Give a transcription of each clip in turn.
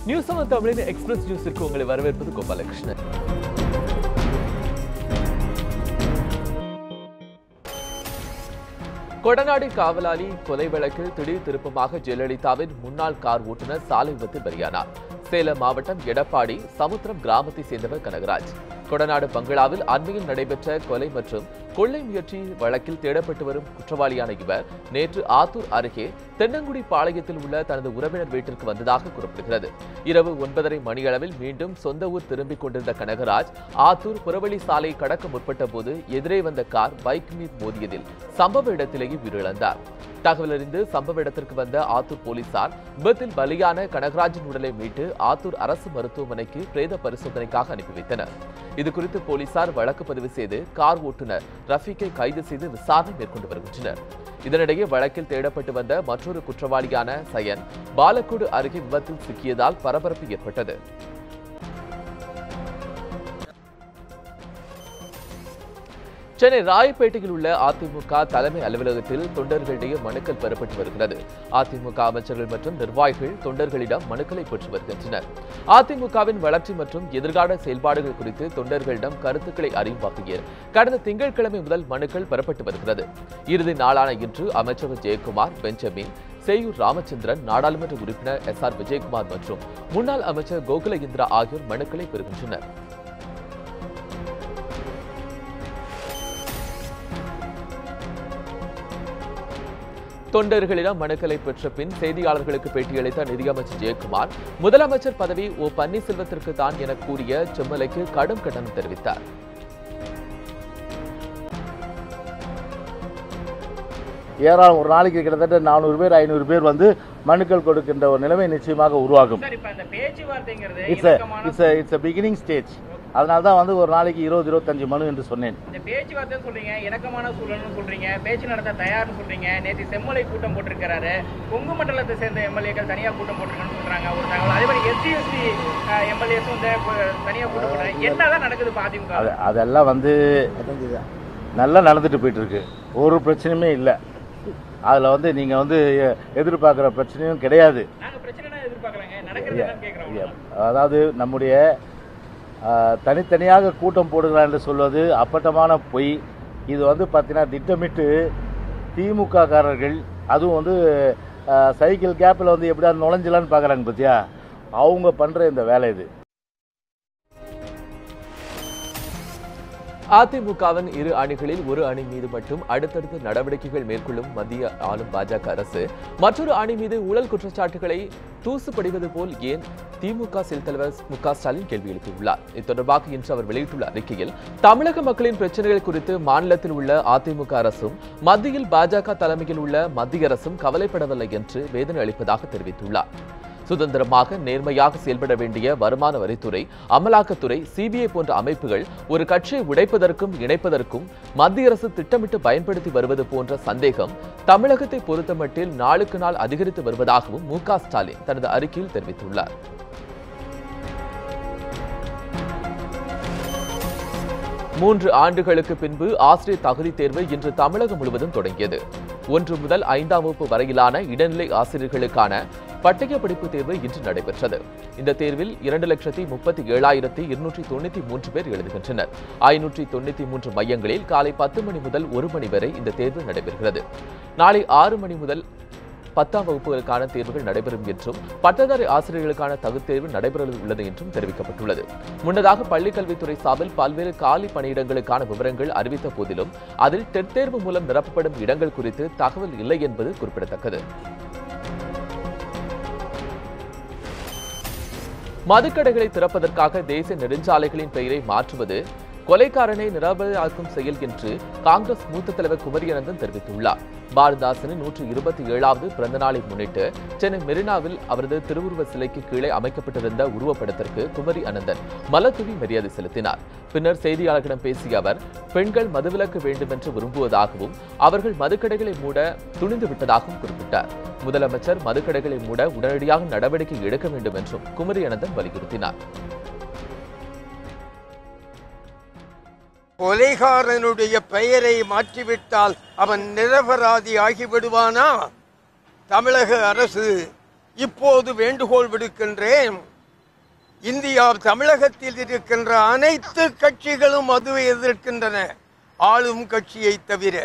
News on தமிழின் express நியூஸிற்கு உங்களை வரவேற்பது கோபாலகிருஷ்ணன். கொடநாடு காவலாளி கொலை வழக்கில் திடீர் திருப்பமாக ஜெயலலிதாவின் முன்னாள் கார் ஓட்டுநர் சாலை விபத்தில் பலியானார். சேலம் மாவட்டம் எடப்பாடி சமுத்திரம் கிராமத்தை சேர்ந்தவர் கனகராஜ். கொடநாடு பங்களாவில் அண்மையில் நடைபெற்ற கொலை மற்றும் கொள்ளை முயற்சி வழக்கில் தேடப்பட்டு வரும் குற்றவாளியான இவர் நேற்று ஆத்தூர் அருகே தென்னங்குடி பாளையத்தில் உள்ள தனது உறவினர் வீட்டிற்கு வந்ததாக கூறப்படுகிறது. இரவு 9:30 மணியளவில் மீண்டும் சொந்த ஊர் திரும்பிக் கொண்டிருந்த கனகராஜ் ஆத்தூர் புறவழி சாலை கடக்க முற்பட்ட போது எதிரே வந்த கார் பைக் மீது மோதியதில் சம்பவ இடத்திலேயே உயிரிழந்தார். தகவல் அறிந்து சம்பவ இடத்திற்கு வந்த ஆத்தூர் போலீசார் விபத்தில் பலியான கனகராஜின் உடலை மீட்டு ஆத்தூர் அரசு மருத்துவமனைக்கு பிரேத பரிசோதனைக்காக அனுப்பி வைத்தனர். இதுகுறித்து போலீசார் வழக்கு பதிவு செய்து கார் ஓட்டுநர் ரஃபீக்கை கைது செய்து விசாரணை மேற்கொண்டு வருகின்றனர். இதனிடையே வழக்கில் தேடப்பட்டு வந்த மற்றொரு குற்றவாளியான சயன் பாலக்கோடு அருகே விபத்தில் சிக்கியதால் பரபரப்பு ஏற்பட்டது. சென்னை ராயப்பேட்டையில் உள்ள அதிமுக தலைமை அலுவலகத்தில் தொண்டர்களிடையே மனுக்கள் பெறப்பட்டு வருகிறது. அதிமுக அமைச்சர்கள் மற்றும் நிர்வாகிகள் தொண்டர்களிடம் மனுக்களை பெற்று வருகின்றனர். அதிமுகவின் வளர்ச்சி மற்றும் எதிர்கால செயல்பாடுகள் குறித்து தொண்டர்களிடம் கருத்துக்களை அறியும் வகையில் கடந்த திங்கட்கிழமை முதல் மனுக்கள் பெறப்பட்டு வருகிறது. இறுதி நாளான இன்று அமைச்சர் ஜெயக்குமார், பெஞ்சமின், சேயூர் ராமச்சந்திரன், நாடாளுமன்ற உறுப்பினர் SR விஜயகுமார் மற்றும் முன்னாள் அமைச்சர் கோகுல இந்திரா ஆகியோர் மனுக்களை பெறுகின்றனர். தொண்டர்களிடம் மனுக்களை பெற்ற பின் செய்தியாளர்களுக்கு பேட்டியளித்த நிதியமைச்சர் ஜெயக்குமார், முதலமைச்சர் பதவி O பன்னீர்செல்வத்திற்கு தான் என கூறிய செம்மலைக்கு கடும் கண்டனம் தெரிவித்தார். ஏராளம் ஒரு நாளைக்கு கிட்டத்தட்ட 400 பேர் 500 பேர் வந்து மனுக்கள் கொடுக்கின்ற ஒரு நிலைமை நிச்சயமாக உருவாகும். It's a beginning stage. அதனால தான் வந்து ஒரு நாளைக்கு 20-25 மனு என்று சொன்னேன். இந்த பேச்சுவார்த்தை சொல்றீங்க, இணக்கமான சூழல்னு சொல்றீங்க, பேச்சு நடத்த தயார்னு சொல்றீங்க. நேற்று செம்மலை கூட்டம் போட்டிருக்கிறாரு. கொங்கு மண்டலத்தை சேர்ந்த எம்எல்ஏக்கள் தனியா கூட்டம் போட்டிருக்கான்னு சொல்றாங்க ஒரு தகவல். அதே மாதிரி SC எம்எல்ஏஸ் வந்து தனியா கூட்டம் போடுறாங்க. என்னதான் நடக்குது அதிமுக? அதெல்லாம் வந்து நல்லா நடந்துட்டு போயிட்டு இருக்கு. ஒரு பிரச்சனையுமே இல்லை. அதில் வந்து நீங்கள் வந்து எதிர்பார்க்குற பிரச்சனையும் கிடையாது. அதாவது நம்முடைய தனித்தனியாக கூட்டம் போடுகிறார் என்று சொல்வது அப்பட்டமான பொய். இது வந்து பார்த்தீங்கன்னா திட்டமிட்டு திமுக காரர்கள் அதுவும் வந்து சைக்கிள் கேப்பில் வந்து எப்படியாவது நுழைஞ்சலான்னு பார்க்குறாங்க பத்தியா, அவங்க பண்ணுற இந்த வேலை இது. அதிமுகவின் இரு அணிகளில் ஒரு அணி மீது மட்டும் அடுத்தடுத்து நடவடிக்கைகள் மேற்கொள்ளும் மத்திய ஆளும் பாஜக அரசு மற்றொரு அணி மீது ஊழல் குற்றச்சாட்டுகளை தூசுபடிவது போல் ஏன் திமுக செயல் தலைவர் மு.க. ஸ்டாலின் கேள்வி எழுப்பியுள்ளார். இது தொடர்பாக இன்று அவர் வெளியிட்டுள்ள அறிக்கையில், தமிழக மக்களின் பிரச்சனைகள் குறித்து மாநிலத்தில் உள்ள அதிமுக அரசும் மத்தியில் பாஜக தலைமையில் உள்ள மத்திய அரசும் கவலைப்படவில்லை என்று வேதனை அளிப்பதாக தெரிவித்துள்ளார். சுதந்திரமாக நேர்மையாக செயல்பட வேண்டிய வருமான வரித்துறை, அமலாக்கத்துறை, CBI போன்ற அமைப்புகள் ஒரு கட்சியை உடைப்பதற்கும் இணைப்பதற்கும் மத்திய அரசு திட்டமிட்டு பயன்படுத்தி வருவது போன்ற சந்தேகம் தமிழகத்தை பொறுத்தமட்டில் நாளுக்கு நாள் அதிகரித்து வருவதாகவும் மு.க. ஸ்டாலின் தனது அறிக்கையில் தெரிவித்துள்ளார். மூன்று ஆண்டுகளுக்கு பின்பு ஆசிரியர் தகுதி தேர்வு இன்று தமிழகம் முழுவதும் தொடங்கியது. 1 முதல் 5ஆம் வகுப்பு வரையிலான இடைநிலை ஆசிரியர்களுக்கான பட்டய படிப்பு தேர்வு இன்று நடைபெற்றது. இந்த தேர்வில் 2,37,293 பேர் எழுதுகின்றனர். 593 மையங்களில் காலை 10 மணி முதல் 1 மணி வரை இந்த தேர்வு நடைபெறுகிறது. நாளை 6 மணி முதல் 10ஆம் வகுப்புகளுக்கான தேர்வுகள் நடைபெறும் என்றும் பட்டதாரி ஆசிரியர்களுக்கான தகுதி தேர்வு நடைபெற உள்ளது என்றும் தெரிவிக்கப்பட்டுள்ளது. முன்னதாக பள்ளிக்கல்வித்துறை சார்பில் பல்வேறு காலி பணியிடங்களுக்கான விவரங்கள் அறிவித்த போதிலும் அதில் டெட் தேர்வு மூலம் நிரப்பப்படும் இடங்கள் குறித்து தகவல் இல்லை என்பது குறிப்பிடத்தக்கது. மதுக்கடைகளை திறப்பதற்காக தேசிய நெடுஞ்சாலைகளின் பெயரை மாற்றுவது கொலைக்காரனை நிராபராதியாக்கும் செயல் என்று காங்கிரஸ் மூத்த தலைவர் குமரி அனந்தன் தெரிவித்துள்ளார். பாரதிதாசனின் 127வது பிறந்த நாளை முன்னிட்டு சென்னை மெரினாவில் அவரது திருவுருவ சிலைக்கு கீழே அமைக்கப்பட்டிருந்த உருவப்படத்திற்கு குமரி அனந்தன் மலர்தூவி மரியாதை செலுத்தினார். பின்னர் செய்தியாளர்களிடம் பேசிய அவர், பெண்கள் மதுவிலக்கு வேண்டும் என்று விரும்புவதாகவும் அவர்கள் மதுக்கடைகளை மூட துணிந்து விட்டதாகவும் குறிப்பிட்டார். முதலமைச்சர் மதுக்கடைகளை மூட உடனடியாக நடவடிக்கை எடுக்க வேண்டும் என்றும் குமரி அனந்தன் வலியுறுத்தினார். கொலைகாரனுடைய பெயரை மாற்றிவிட்டால் அவன் நிரபராதி ஆகிவிடுவானா? தமிழக அரசு இப்போது வேண்டுகோள் விடுக்கின்றேன். இந்தியா தமிழகத்தில் இருக்கின்ற அனைத்து கட்சிகளும் மதுவை எதிர்க்கின்றன, ஆளும் கட்சியை தவிர.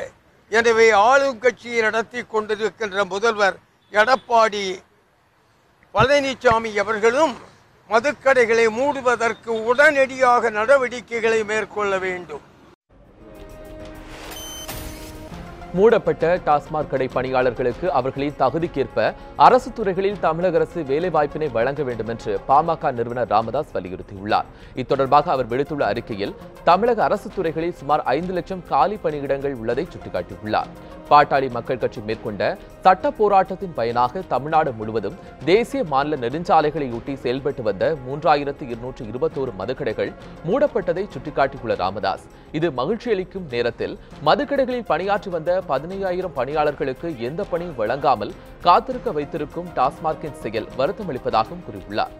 எனவே ஆளும் கட்சியை நடத்தி கொண்டிருக்கின்ற முதல்வர் எடப்பாடி பழனிசாமி அவர்களும் மதுக்கடைகளை மூடுவதற்கு உடனடியாக நடவடிக்கைகளை மேற்கொள்ள வேண்டும். மூடப்பட்ட டாஸ்மாக் கடை பணியாளர்களுக்கு அவர்களின் தகுதிக்கேற்ப அரசு துறைகளில் தமிழக அரசு வேலைவாய்ப்பினை வழங்க வேண்டும் என்று பாமக நிறுவனர் ராமதாஸ் வலியுறுத்தியுள்ளார். இத்தொடர்பாக அவர் விடுத்துள்ள அறிக்கையில் தமிழக அரசு துறைகளில் சுமார் 5 லட்சம் காலி பணியிடங்கள் உள்ளதை சுட்டிக்காட்டியுள்ளார். பாட்டாளி மக்கள் கட்சி மேற்கொண்ட சட்ட போராட்டத்தின் பயனாக தமிழ்நாடு முழுவதும் தேசிய மாநில நெடுஞ்சாலைகளை ஒட்டி செயல்பட்டு வந்த 3221 மதுக்கடைகள் மூடப்பட்டதை சுட்டிக்காட்டியுள்ள ராமதாஸ், இது மகிழ்ச்சியளிக்கும் நேரத்தில் மதுக்கடைகளில் பணியாற்றி வந்த 15,000 பணியாளர்களுக்கு எந்த பணியும் வழங்காமல் காத்திருக்க வைத்திருக்கும் டாஸ்மாகின் செயல் வருத்தமளிப்பதாகவும் கூறியுள்ளார்.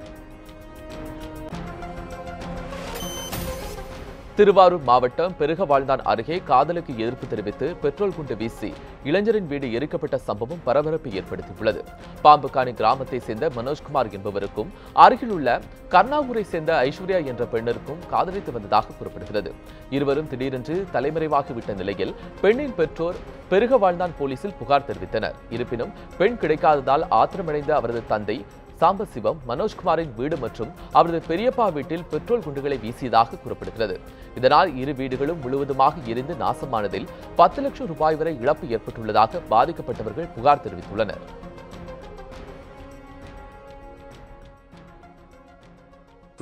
திருவாரூர் மாவட்டம் பெருகவாழ்ந்தான் அருகே காதலுக்கு எதிர்ப்பு தெரிவித்து பெட்ரோல் குண்டு வீசி இளைஞரின் வீடு எரிக்கப்பட்ட சம்பவம் பரபரப்பை ஏற்படுத்தியுள்ளது. பாம்புகாணி கிராமத்தை சேர்ந்த மனோஜ்குமார் என்பவருக்கும் அருகில் உள்ள கர்ணாவூரை சேர்ந்த ஐஸ்வர்யா என்ற பெண்ணிற்கும் காதலித்து வந்ததாக கூறப்படுகிறது. இருவரும் திடீரென்று தலைமறைவாகிவிட்ட நிலையில் பெண்ணின் பெற்றோர் பெருகவாழ்ந்தான் போலீசில் புகார் தெரிவித்தனர். இருப்பினும் பெண் கிடைக்காததால் ஆத்திரமடைந்த அவரது தந்தை சாம்பசிவம் மனோஜ்குமாரின் வீடு மற்றும் அவரது பெரியப்பா வீட்டில் பெட்ரோல் குண்டுகளை வீசியதாக கூறப்படுகிறது. இதனால் இரு வீடுகளும் முழுவதுமாக எரிந்து நாசமானதில் 10 லட்சம் ரூபாய் வரை இழப்பு ஏற்பட்டுள்ளதாக பாதிக்கப்பட்டவர்கள் புகார் தெரிவித்துள்ளனர்.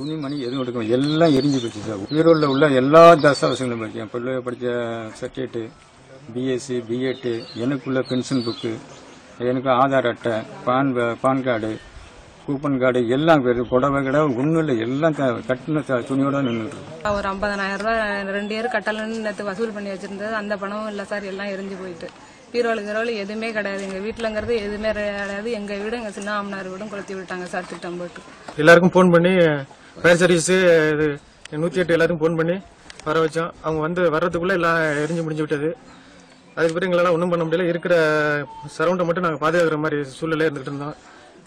துணிமணி எதுவும் எடுக்கணும், எல்லாம் எரிஞ்சு போச்சு சார். ஈரோடில் உள்ள எல்லா தசாவசங்களும் படித்தேன். பிள்ளை படித்த சர்டிஃபிகேட்டு, பிஎஸ்சி, பிஎட், எனக்குள்ள பென்ஷன் புக்கு, எனக்கு ஆதார் அட்டை, பான் கார்டு, கூப்பன் கார்டு எல்லாம் புடவை கடை ஒன்றும் இல்லை, எல்லாம் கட்டின துணியோட நின்றுட்டு. ஒரு 50,000 ரூபாய் 2 இயர் கட்டலன்னு நேற்று வசூல் பண்ணி வச்சிருந்தது, அந்த பணமும் இல்லை சார். எல்லாம் எரிஞ்சு போயிட்டு பீரோலு எதுவுமே கிடையாது. எங்கள் வீட்டிலங்கிறது எதுவுமே கிடையாது. எங்கள் வீடு எங்கள் சின்ன அம்மனார் வீடும் கொளுத்தி விட்டாங்க சார் திட்டம் போட்டு. எல்லாருக்கும் ஃபோன் பண்ணி ஃபயர் சர்வீஸ் 108 எல்லாருக்கும் ஃபோன் பண்ணி வர வச்சோம். அவங்க வந்து வர்றதுக்குள்ள எல்லாம் எரிஞ்சு முடிஞ்சு விட்டது. அதுக்கப்புறம் எங்களால் ஒன்றும் பண்ண முடியல. இருக்கிற சரௌண்டை மட்டும் நாங்கள் பாதுகாக்கிற மாதிரி சூழ்நிலை இருந்துகிட்டு இருந்தோம்.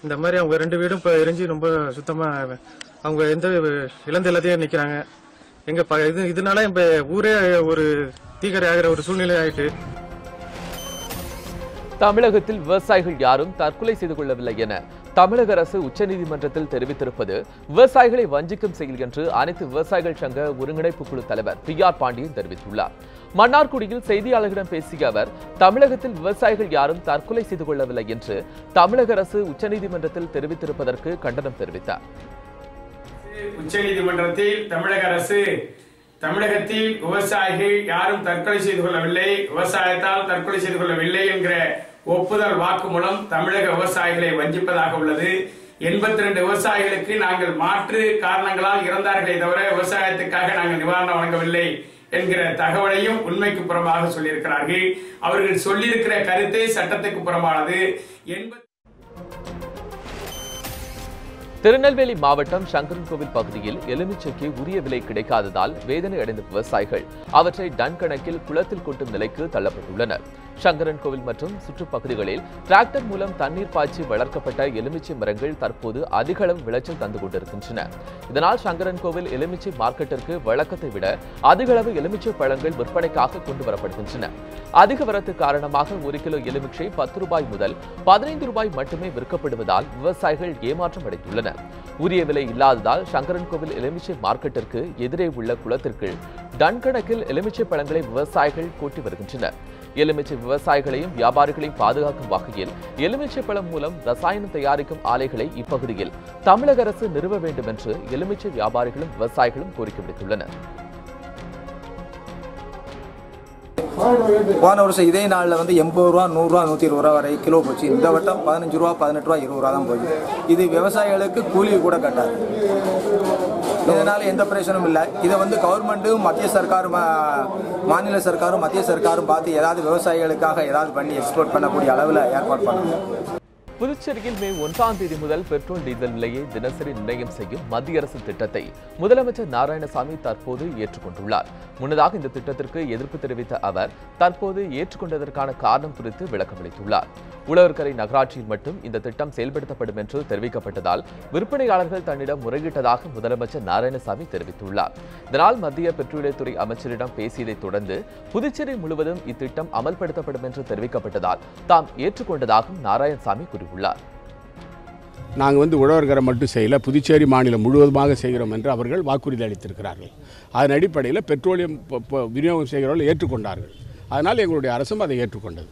இந்த மாதிரி அவங்க 2 வீடும் இப்போ எரிஞ்சு ரொம்ப சுத்தமாக அவங்க எந்த இழந்த எல்லாத்தையும் நிற்கிறாங்க. எங்கள் இதனால இப்போ ஊரே ஒரு தீக்கரை ஆகிற ஒரு சூழ்நிலை ஆயிட்டு. தமிழகத்தில் விவசாயிகள் யாரும் தற்கொலை செய்து கொள்ளவில்லை என தமிழக அரசு உச்சநீதிமன்றத்தில் தெரிவித்திருப்பது விவசாயிகளை வஞ்சிக்கும் செயல் என்று அனைத்து விவசாயிகள் சங்க ஒருங்கிணைப்பு குழு தலைவர் PR பாண்டியன் தெரிவித்துள்ளார். மன்னார்குடியில் செய்தியாளர்களிடம் பேசிய அவர், தமிழகத்தில் விவசாயிகள் யாரும் தற்கொலை செய்து கொள்ளவில்லை என்று தமிழக அரசு உச்சநீதிமன்றத்தில் தெரிவித்திருப்பதற்கு கண்டனம் தெரிவித்தார். உச்சநீதிமன்றத்தில் தமிழக அரசு தமிழகத்தில் விவசாயிகள் யாரும் தற்கொலை செய்து கொள்ளவில்லை, விவசாயத்தால் தற்கொலை செய்து கொள்ளவில்லை என்கிற ஒப்புதல் வாக்கு மூலம் தமிழக விவசாயிகளை வஞ்சிப்பதாக உள்ளது. 82 விவசாயிகளுக்கு நாங்கள் மாற்று காரணங்களால் இறந்தார்களே தவிர விவசாயத்துக்காக நாங்கள் நிவாரணம் வழங்கவில்லை என்கிற தகவலையும் உண்மைக்கு புறம்பாக சொல்லியிருக்கிறார்கள். அவர்கள் சொல்லியிருக்கிற கருத்தை சட்டத்துக்கு புறம்பானது. திருநெல்வேலி மாவட்டம் சங்கரன்கோவில் பகுதியில் எலுமிச்சைக்கு உரிய விலை கிடைக்காததால் வேதனை அடைந்த விவசாயிகள் அவற்றை டன் கணக்கில் குளத்தில் கொட்டும் நிலைக்கு தள்ளப்பட்டுள்ளனர். சங்கரன்கோவில் மற்றும் சுற்றுப்பகுதிகளில் டிராக்டர் மூலம் தண்ணீர் பாய்ச்சி வளர்க்கப்பட்ட எலுமிச்சை மரங்கள் தற்போது அதிக அளவு விளைச்சல் தந்து கொண்டிருக்கின்றன. இதனால் சங்கரன்கோவில் எலுமிச்சை மார்க்கெட்டிற்கு வழக்கத்தை விட அதிக அளவு எலுமிச்சை பழங்கள் விற்பனைக்காக கொண்டு வரப்படுகின்றன. அதிக வரத்து காரணமாக 1 கிலோ எலுமிச்சை 10 ரூபாய் முதல் 15 ரூபாய் மட்டுமே விற்கப்படுவதால் விவசாயிகள் ஏமாற்றம் அடைந்துள்ளனர். உரிய விலை இல்லாததால் சங்கரன்கோவில் எலுமிச்சை மார்க்கெட்டிற்கு எதிரே உள்ள குளத்திற்கு டன் கணக்கில் எலுமிச்சை பழங்களை விவசாயிகள் கொட்டி வருகின்றனர். எலுமிச்சை விவசாயிகளையும் வியாபாரிகளையும் பாதுகாக்கும் வகையில் எலுமிச்சை பழம் மூலம் ரசாயனம் தயாரிக்கும் ஆலைகளை இப்பகுதியில் தமிழக அரசு நிறுவ வேண்டும் என்று எலுமிச்சை வியாபாரிகளும் விவசாயிகளும் கோரிக்கை விடுத்துள்ளனர். போன வருஷம் இதே நாளில் 80 ரூபா, 100 ரூபா, 120 ரூபா வரை கிலோ போச்சு. இந்த வட்டம் 15 ரூபா, 18 ரூபா, 20 ரூபா தான் போச்சு. இது விவசாயிகளுக்கு கூலி கூட கட்டாது. இதனால எந்த பிரச்சனையும் இல்லை. இதை கவர்மெண்ட்டும் மத்திய சர்க்காரும் மாநில சர்க்காரும் மத்திய சர்க்காரும் பார்த்து ஏதாவது விவசாயிகளுக்காக ஏதாவது பண்ணி எக்ஸ்போர்ட் பண்ணக்கூடிய அளவில் ஏற்பாடு பண்ணணும். புதுச்சேரியில் மே 1ஆம் தேதி முதல் பெட்ரோல் டீசல் விலையை தினசரி நிர்ணயம் செய்யும் மத்திய அரசின் திட்டத்தை முதலமைச்சர் நாராயணசாமி தற்போது ஏற்றுக்கொண்டுள்ளார். முன்னதாக இந்த திட்டத்திற்கு எதிர்ப்பு தெரிவித்த அவர் தற்போது ஏற்றுக்கொண்டதற்கான காரணம் குறித்து விளக்கமளித்துள்ளார். உழவர்கரை நகராட்சியில் மட்டும் இந்த திட்டம் செயல்படுத்தப்படும் என்று தெரிவிக்கப்பட்டதால் விற்பனையாளர்கள் தன்னிடம் முறையிட்டதாக முதலமைச்சர் நாராயணசாமி தெரிவித்துள்ளார். இதனால் மத்திய பெட்ரோலியத்துறை அமைச்சரிடம் பேசியதைத் தொடர்ந்து புதுச்சேரி முழுவதும் இத்திட்டம் அமல்படுத்தப்படும் என்று தெரிவிக்கப்பட்டதால் தாம் ஏற்றுக்கொண்டதாகவும் நாராயணசாமி கூறியுள்ளார். நாங்கள் உழவர்கரை மட்டும் செய்யல, புதுச்சேரி மாநிலம் முழுவதுமாக செய்கிறோம் என்று அவர்கள் வாக்குறுதி அளித்திருக்கிறார்கள். அதன் அடிப்படையில் பெட்ரோலியம் விநியோகம் செய்கிறவர்கள் ஏற்றுக்கொண்டார்கள். அதனால் எங்களுடைய அரசும் அதை ஏற்றுக்கொண்டது.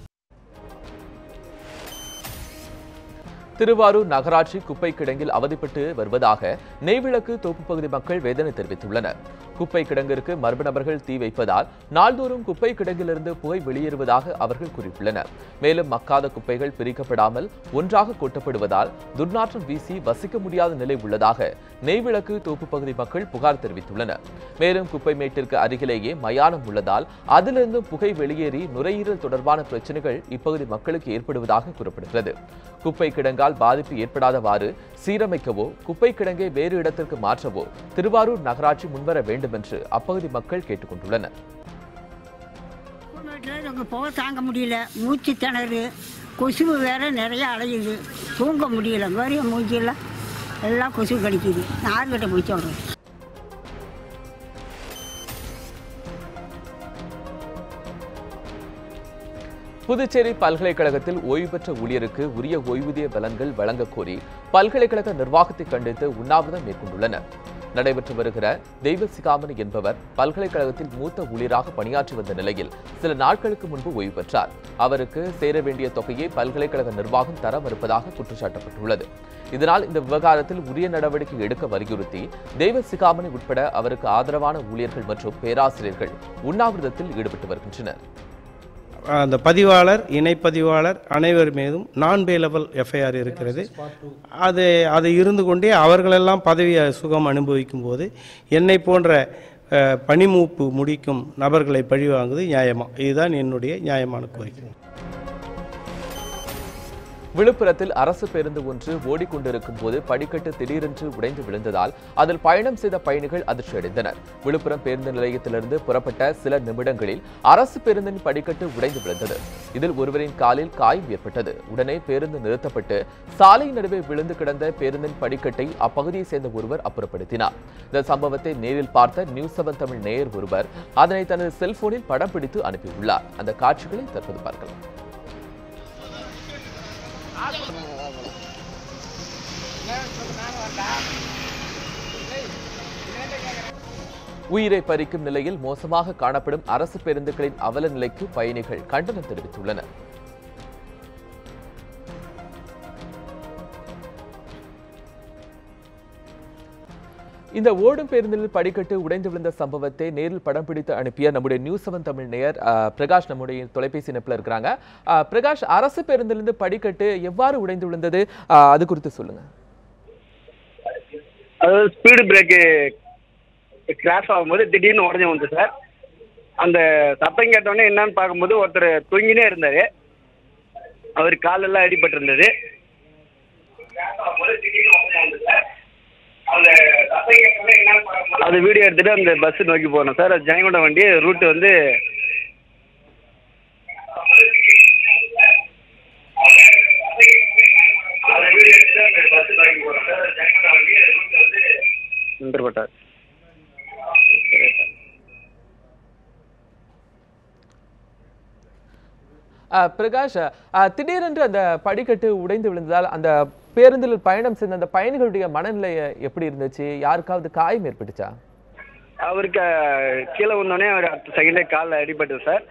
திருவாரூர் நகராட்சி குப்பை கிடங்கில் அவதிப்பட்டு வருவதாக நெய்விளக்கு தோப்பு பகுதி மக்கள் வேதனை தெரிவித்துள்ளனர். குப்பை கிடங்கிற்கு மர்ம நபர்கள் தீ வைப்பதால் நாள்தோறும் குப்பை கிடங்கிலிருந்து புகை வெளியேறுவதாக அவர்கள் கூறியுள்ளனர். மேலும் மக்காத குப்பைகள் பிரிக்கப்படாமல் ஒன்றாக கொட்டப்படுவதால் துர்நாற்றம் வீசி வசிக்க முடியாத நிலை உள்ளதாக நெய்விளக்கு தோப்பு பகுதி மக்கள் புகார் தெரிவித்துள்ளனர். மேலும் குப்பை மேட்டிற்கு அருகிலேயே மயானம் உள்ளதால் அதிலிருந்து புகை வெளியேறி நுரையீரல் தொடர்பான பிரச்சனைகள் இப்பகுதி மக்களுக்கு ஏற்படுவதாக கூறப்படுகிறது. குப்பை கிடங்கால் பாதிப்பு ஏற்படாதவாறு சீரமைக்கவோ குப்பை கிடங்கை வேறு இடத்திற்கு மாற்றவோ திருவாரூர் நகராட்சி முன்வர வேண்டும் என்று அப்பகுதி மக்கள் கேட்டுக் கொண்டுள்ளனர். புகை தாங்க முடியல, மூச்சு திணறு, கொசு வேற நிறைய அலையுது, தூங்க முடியல, வேற மூஞ்சில எல்லாம் கொசு கடிக்குது. யாருக்கிட்ட போய் சொல்றேன்? புதுச்சேரி பல்கலைக்கழகத்தில் ஓய்வு பெற்ற ஊழியருக்கு உரிய ஓய்வூதிய பலன்கள் வழங்கக் கோரி பல்கலைக்கழக நிர்வாகத்தை கண்டித்து உண்ணாவிரதம் மேற்கொண்டுள்ளனர். நடைபெற்று வருகிற தெய்வசிகாமணி என்பவர் பல்கலைக்கழகத்தில் மூத்த ஊழியராக பணியாற்றி வந்த நிலையில் சில நாட்களுக்கு முன்பு ஓய்வு பெற்றார். அவருக்கு சேர வேண்டிய தொகையை பல்கலைக்கழக நிர்வாகம் தர மறுப்பதாக குற்றச்சாட்டப்பட்டுள்ளது. இதனால் இந்த விவகாரத்தில் உரிய நடவடிக்கை எடுக்க வலியுறுத்தி தெய்வசிகாமணி உட்பட அவருக்கு ஆதரவான ஊழியர்கள் மற்றும் பேராசிரியர்கள் உண்ணாவிரதத்தில் ஈடுபட்டு வருகின்றனர். அந்த பதிவாளர், இணைப்பதிவாளர் அனைவர் மீதும் நான் பேலபிள் எஃப்ஐஆர் இருக்கிறது. அது இருந்து கொண்டே அவர்களெல்லாம் பதவி சுகம் அனுபவிக்கும் போது என்னை போன்ற பணிமூப்பு முடிக்கும் நபர்களை பழிவாங்குவது நியாயமா? இதுதான் என்னுடைய நியாயமான கோரிக்கை. விழுப்புரத்தில் அரசு பேருந்து ஒன்று ஓடிக்கொண்டிருக்கும் போது படிக்கட்டு திடீரென்று உடைந்து விழுந்ததால் அதில் பயணம் செய்த பயணிகள் அதிர்ச்சியடைந்தனர். விழுப்புரம் பேருந்து நிலையத்திலிருந்து புறப்பட்ட சில நிமிடங்களில் அரசு பேருந்தின் படிக்கட்டு உடைந்து விழுந்தது. இதில் ஒருவரின் காலில் காயம் ஏற்பட்டது. உடனே பேருந்து நிறுத்தப்பட்டு சாலை நடுவே விழுந்து கிடந்த பேருந்தின் படிக்கட்டை அப்பகுதியை சேர்ந்த ஒருவர் அப்புறப்படுத்தினார். இந்த சம்பவத்தை நேரில் பார்த்த நியூஸ் 7 தமிழ் நேயர் ஒருவர் அதனை தனது செல்போனில் படம் பிடித்து அனுப்பியுள்ளார். அந்த காட்சிகளை தற்போது பார்க்கலாம். உயிரை பறிக்கும் நிலையில் மோசமாக காணப்படும் அரசு பேருந்துகளின் அவல நிலைக்கு பயணிகள் கண்டனம் தெரிவித்துள்ளனர். இந்த ஓடும் பேருந்தில் படிக்கட்டு உடைந்து விழுந்த சம்பவத்தை நேரில் படம் பிடித்து அனுப்பிய நம்முடைய நியூஸ் 7 தமிழ் நேயர் பிரகாஷ் நம்முடைய தொலைபேசி இணைப்பில் இருக்கிறாங்க. பிரகாஷ், அரசு பேருந்திலிருந்து படிக்கட்டு எவ்வாறு உடைந்து விழுந்தது, அது குறித்து சொல்லுங்க. அதாவது ஸ்பீடு பிரேக்கு கிராஷ் ஆகும்போது திடீர்னு உடஞ்சி வந்து சார், அந்த சத்தம் கேட்டோடனே என்னன்னு பார்க்கும்போது ஒருத்தர் தூங்கினே இருந்தாரு. அவர் காலெல்லாம் அடிபட்டு இருந்தது. அது வீடியோ எடுத்துட்டு அந்த பஸ் நோக்கி போனோம் சார். அது ஜெயங்கொண்டம் வண்டி ரூட் வந்து நின்றுபட்டார். பிரகாஷ், திடீரென்று அந்த படிக்கட்டு உடைந்து விழுந்ததால் அந்த பேருந்தில் பயணம் செய்த அந்த பயணிகளுடைய மனநிலை எப்படி இருந்துச்சு? யாருக்காவது காயம் ஏற்பட்டுச்சா? அவருக்கு கீழே வந்தோடனே அவர் அடுத்த செகண்டே காலில் அடிபட்டது சார்.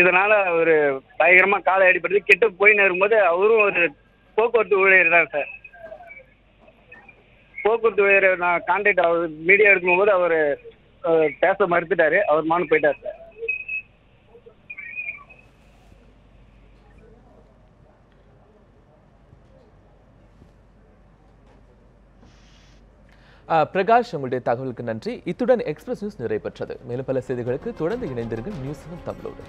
இதனால ஒரு பயங்கரமாக காலை அடிபட்டு கெட்டு போயின்னு இருக்கும்போது அவரும் ஒரு போக்குவரத்து ஊழியர் தான் சார். போக்குவரத்து ஊழியர் நான் கான்டாக்ட் அவர் மீடியா எடுக்கும்போது அவர் பேச மறுத்துட்டாரு. அவர் மானு போயிட்டார் சார். பிரகாஷ், உங்களுடைய தகவலுக்கு நன்றி. இத்துடன் எக்ஸ்பிரஸ் நியூஸ் நிறைவு பெற்றது. மேலும் பல செய்திகளுக்கு தொடர்ந்து இணைந்திருங்கள் நியூஸ் 7 தமிழோடு.